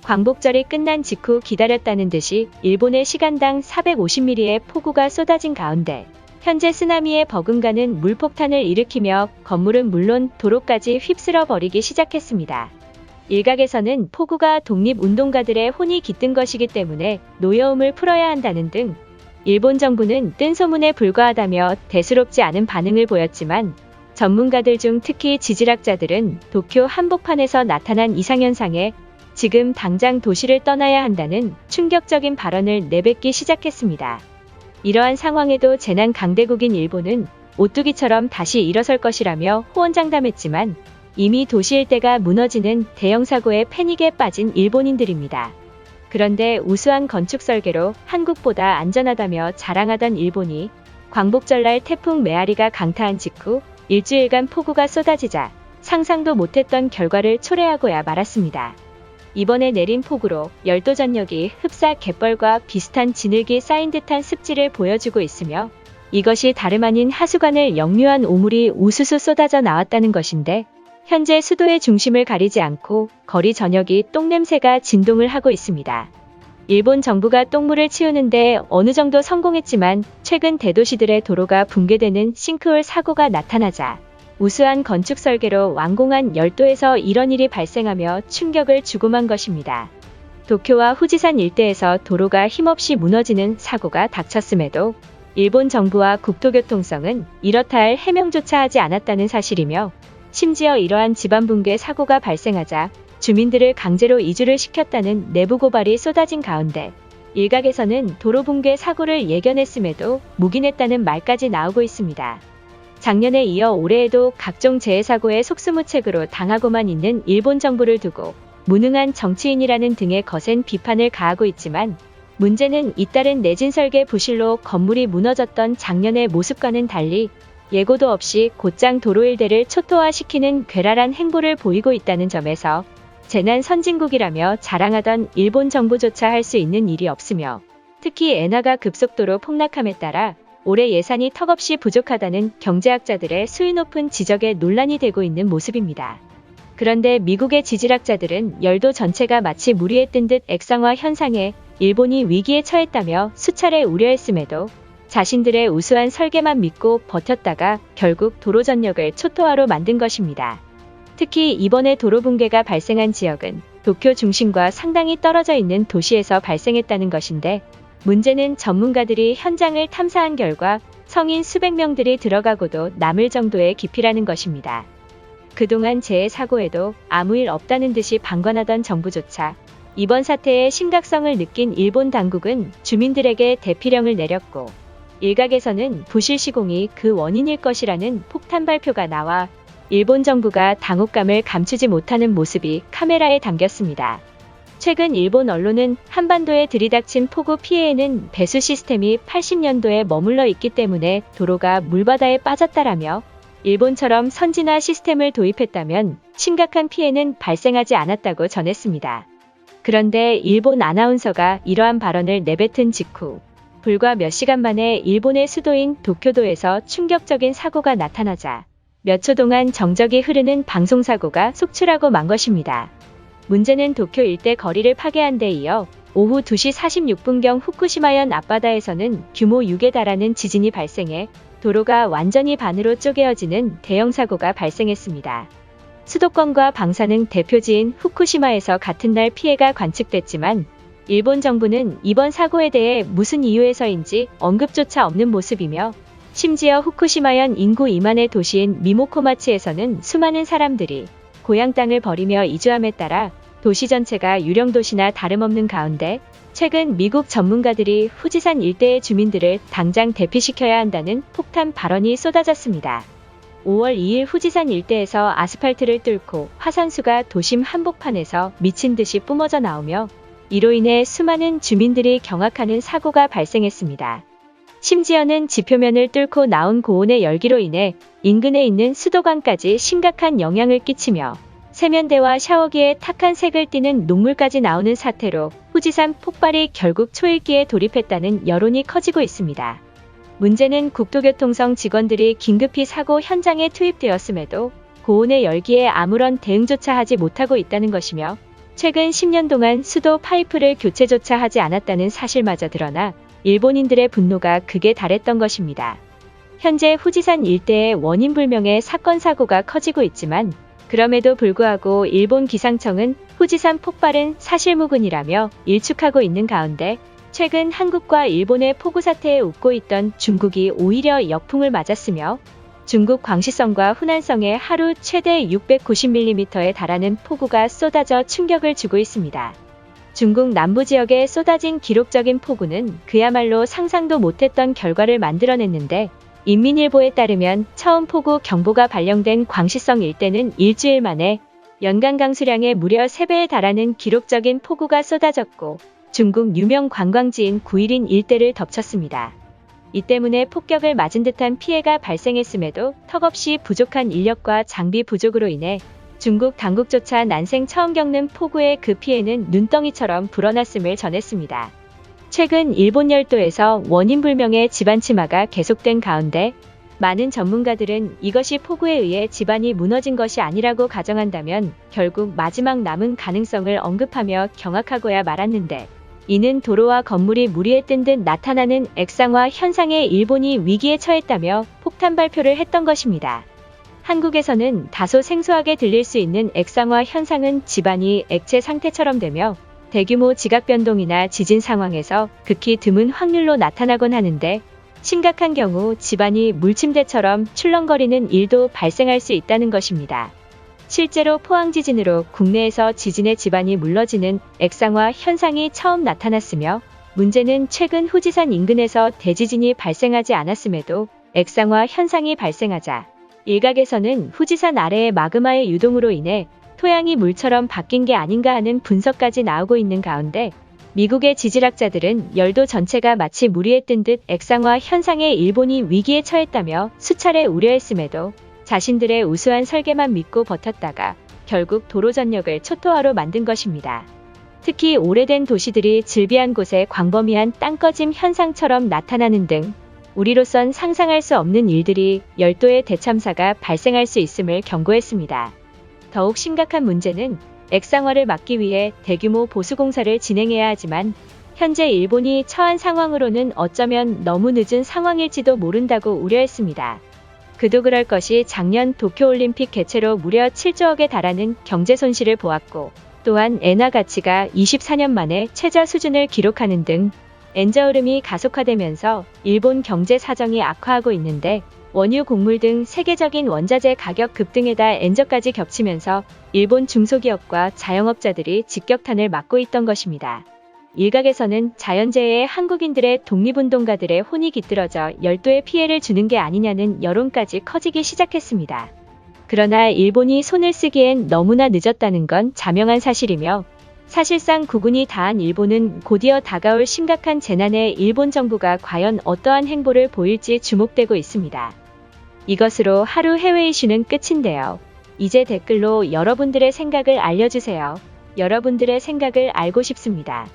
광복절이 끝난 직후 기다렸다는 듯이 일본의 시간당 450mm의 폭우가 쏟아진 가운데 현재 쓰나미에 버금가는 물폭탄을 일으키며 건물은 물론 도로까지 휩쓸어 버리기 시작했습니다. 일각에서는 폭우가 독립운동가들의 혼이 깃든 것이기 때문에 노여움을 풀어야 한다는 등 일본 정부는 뜬 소문에 불과하다며 대수롭지 않은 반응을 보였지만 전문가들 중 특히 지질학자들은 도쿄 한복판에서 나타난 이상현상에 지금 당장 도시를 떠나야 한다는 충격적인 발언을 내뱉기 시작했습니다. 이러한 상황에도 재난 강대국인 일본은 오뚜기처럼 다시 일어설 것이라며 호언장담했지만 이미 도시 일대가 무너지는 대형 사고에 패닉에 빠진 일본인들입니다. 그런데 우수한 건축 설계로 한국보다 안전하다며 자랑하던 일본이 광복절날 태풍 메아리가 강타한 직후 일주일간 폭우가 쏟아지자 상상도 못했던 결과를 초래하고야 말았습니다. 이번에 내린 폭우로 열도 전역이 흡사 갯벌과 비슷한 진흙이 쌓인 듯한 습지를 보여주고 있으며 이것이 다름 아닌 하수관을 역류한 오물이 우수수 쏟아져 나왔다는 것인데 현재 수도의 중심을 가리지 않고 거리 전역이 똥냄새가 진동을 하고 있습니다. 일본 정부가 똥물을 치우는데 어느 정도 성공했지만 최근 대도시들의 도로가 붕괴되는 싱크홀 사고가 나타나자 우수한 건축 설계로 완공한 열도에서 이런 일이 발생하며 충격을 주고만 것입니다. 도쿄와 후지산 일대에서 도로가 힘없이 무너지는 사고가 닥쳤음에도 일본 정부와 국토교통성은 이렇다 할 해명조차 하지 않았다는 사실이며 심지어 이러한 지반 붕괴 사고가 발생하자 주민들을 강제로 이주를 시켰다는 내부 고발이 쏟아진 가운데 일각에서는 도로 붕괴 사고를 예견했음에도 묵인했다는 말까지 나오고 있습니다. 작년에 이어 올해에도 각종 재해사고에 속수무책으로 당하고만 있는 일본 정부를 두고 무능한 정치인이라는 등의 거센 비판을 가하고 있지만 문제는 잇따른 내진 설계 부실로 건물이 무너졌던 작년의 모습과는 달리 예고도 없이 곧장 도로 일대를 초토화시키는 괴랄한 행보를 보이고 있다는 점에서 재난 선진국이라며 자랑하던 일본 정부조차 할 수 있는 일이 없으며 특히 엔화가 급속도로 폭락함에 따라 올해 예산이 턱없이 부족하다는 경제학자들의 수위 높은 지적에 논란이 되고 있는 모습입니다. 그런데 미국의 지질학자들은 열도 전체가 마치 무리에 뜬 듯 액상화 현상에 일본이 위기에 처했다며 수차례 우려했음에도 자신들의 우수한 설계만 믿고 버텼다가 결국 도로 전역을 초토화로 만든 것입니다. 특히 이번에 도로 붕괴가 발생한 지역은 도쿄 중심과 상당히 떨어져 있는 도시에서 발생했다는 것인데 문제는 전문가들이 현장을 탐사한 결과 성인 수백 명들이 들어가고도 남을 정도의 깊이라는 것입니다. 그동안 재해 사고에도 아무 일 없다는 듯이 방관하던 정부조차 이번 사태의 심각성을 느낀 일본 당국은 주민들에게 대피령을 내렸고 일각에서는 부실 시공이 그 원인일 것이라는 폭탄 발표가 나와 일본 정부가 당혹감을 감추지 못하는 모습이 카메라에 담겼습니다. 최근 일본 언론은 한반도에 들이닥친 폭우 피해에는 배수 시스템이 80년도에 머물러 있기 때문에 도로가 물바다에 빠졌다라며 일본처럼 선진화 시스템을 도입했다면 심각한 피해는 발생하지 않았다고 전했습니다. 그런데 일본 아나운서가 이러한 발언을 내뱉은 직후 불과 몇 시간 만에 일본의 수도인 도쿄도에서 충격적인 사고가 나타나자 몇 초 동안 정적이 흐르는 방송사고가 속출하고 만 것입니다. 문제는 도쿄 일대 거리를 파괴한 데 이어 오후 2시 46분경 후쿠시마현 앞바다에서는 규모 6에 달하는 지진이 발생해 도로가 완전히 반으로 쪼개어지는 대형 사고가 발생했습니다. 수도권과 방사능 대표지인 후쿠시마에서 같은 날 피해가 관측됐지만 일본 정부는 이번 사고에 대해 무슨 이유에서인지 언급조차 없는 모습이며 심지어 후쿠시마현 인구 2만의 도시인 미모코마치에서는 수많은 사람들이 고향 땅을 버리며 이주함에 따라 도시 전체가 유령도시나 다름없는 가운데 최근 미국 전문가들이 후지산 일대의 주민들을 당장 대피시켜야 한다는 폭탄 발언이 쏟아졌습니다. 5월 2일 후지산 일대에서 아스팔트를 뚫고 화산수가 도심 한복판에서 미친 듯이 뿜어져 나오며 이로 인해 수많은 주민들이 경악하는 사고가 발생했습니다. 심지어는 지표면을 뚫고 나온 고온의 열기로 인해 인근에 있는 수도관까지 심각한 영향을 끼치며 세면대와 샤워기에 탁한 색을 띠는 녹물까지 나오는 사태로 후지산 폭발이 결국 초읽기에 돌입했다는 여론이 커지고 있습니다. 문제는 국토교통성 직원들이 긴급히 사고 현장에 투입되었음에도 고온의 열기에 아무런 대응조차 하지 못하고 있다는 것이며 최근 10년 동안 수도 파이프를 교체조차 하지 않았다는 사실마저 드러나 일본인들의 분노가 극에 달했던 것입니다. 현재 후지산 일대의 원인불명의 사건 사고가 커지고 있지만 그럼에도 불구하고 일본 기상청은 후지산 폭발은 사실무근이라며 일축하고 있는 가운데 최근 한국과 일본의 폭우 사태에 웃고 있던 중국이 오히려 역풍을 맞았으며 중국 광시성과 후난성에 하루 최대 690mm에 달하는 폭우가 쏟아져 충격을 주고 있습니다. 중국 남부 지역에 쏟아진 기록적인 폭우는 그야말로 상상도 못했던 결과를 만들어냈는데 인민일보에 따르면 처음 폭우 경보가 발령된 광시성 일대는 일주일 만에 연간 강수량의 무려 3배에 달하는 기록적인 폭우가 쏟아졌고 중국 유명 관광지인 구일인 일대를 덮쳤습니다. 이 때문에 폭격을 맞은 듯한 피해가 발생했음에도 턱없이 부족한 인력과 장비 부족으로 인해 중국 당국조차 난생 처음 겪는 폭우의 그 피해는 눈덩이처럼 불어났음을 전했습니다. 최근 일본 열도에서 원인불명의 지반 침하가 계속된 가운데 많은 전문가들은 이것이 폭우에 의해 지반이 무너진 것이 아니라고 가정한다면 결국 마지막 남은 가능성을 언급하며 경악하고야 말았는데 이는 도로와 건물이 무리에 뜬 듯 나타나는 액상화 현상에 일본이 위기에 처했다며 폭탄 발표를 했던 것입니다. 한국에서는 다소 생소하게 들릴 수 있는 액상화 현상은 지반이 액체 상태처럼 되며 대규모 지각 변동이나 지진 상황에서 극히 드문 확률로 나타나곤 하는데 심각한 경우 지반이 물침대처럼 출렁거리는 일도 발생할 수 있다는 것입니다. 실제로 포항 지진으로 국내에서 지진의 지반이 물러지는 액상화 현상이 처음 나타났으며 문제는 최근 후지산 인근에서 대지진이 발생하지 않았음에도 액상화 현상이 발생하자 일각에서는 후지산 아래의 마그마의 유동으로 인해 토양이 물처럼 바뀐 게 아닌가 하는 분석까지 나오고 있는 가운데 미국의 지질학자들은 열도 전체가 마치 무리에 뜬 듯 액상화 현상에 일본이 위기에 처했다며 수차례 우려했음에도 자신들의 우수한 설계만 믿고 버텼다가 결국 도로 전역을 초토화로 만든 것입니다. 특히 오래된 도시들이 즐비한 곳에 광범위한 땅꺼짐 현상처럼 나타나는 등 우리로선 상상할 수 없는 일들이 열도의 대참사가 발생할 수 있음을 경고했습니다. 더욱 심각한 문제는 액상화를 막기 위해 대규모 보수공사를 진행해야 하지만 현재 일본이 처한 상황으로는 어쩌면 너무 늦은 상황일지도 모른다고 우려했습니다. 그도 그럴 것이 작년 도쿄올림픽 개최로 무려 7조억에 달하는 경제 손실을 보았고 또한 엔화 가치가 24년 만에 최저 수준을 기록하는 등 엔저 흐름이 가속화되면서 일본 경제 사정이 악화하고 있는데 원유, 곡물 등 세계적인 원자재 가격 급등에다 엔저까지 겹치면서 일본 중소기업과 자영업자들이 직격탄을 맞고 있던 것입니다. 일각에서는 자연재해에 한국인들의 독립운동가들의 혼이 깃들어져 열도에 피해를 주는 게 아니냐는 여론까지 커지기 시작했습니다. 그러나 일본이 손을 쓰기엔 너무나 늦었다는 건 자명한 사실이며 사실상 국운이 다한 일본은 곧이어 다가올 심각한 재난에 일본 정부가 과연 어떠한 행보를 보일지 주목되고 있습니다. 이것으로 하루 해외 이슈는 끝인데요. 이제 댓글로 여러분들의 생각을 알려주세요. 여러분들의 생각을 알고 싶습니다.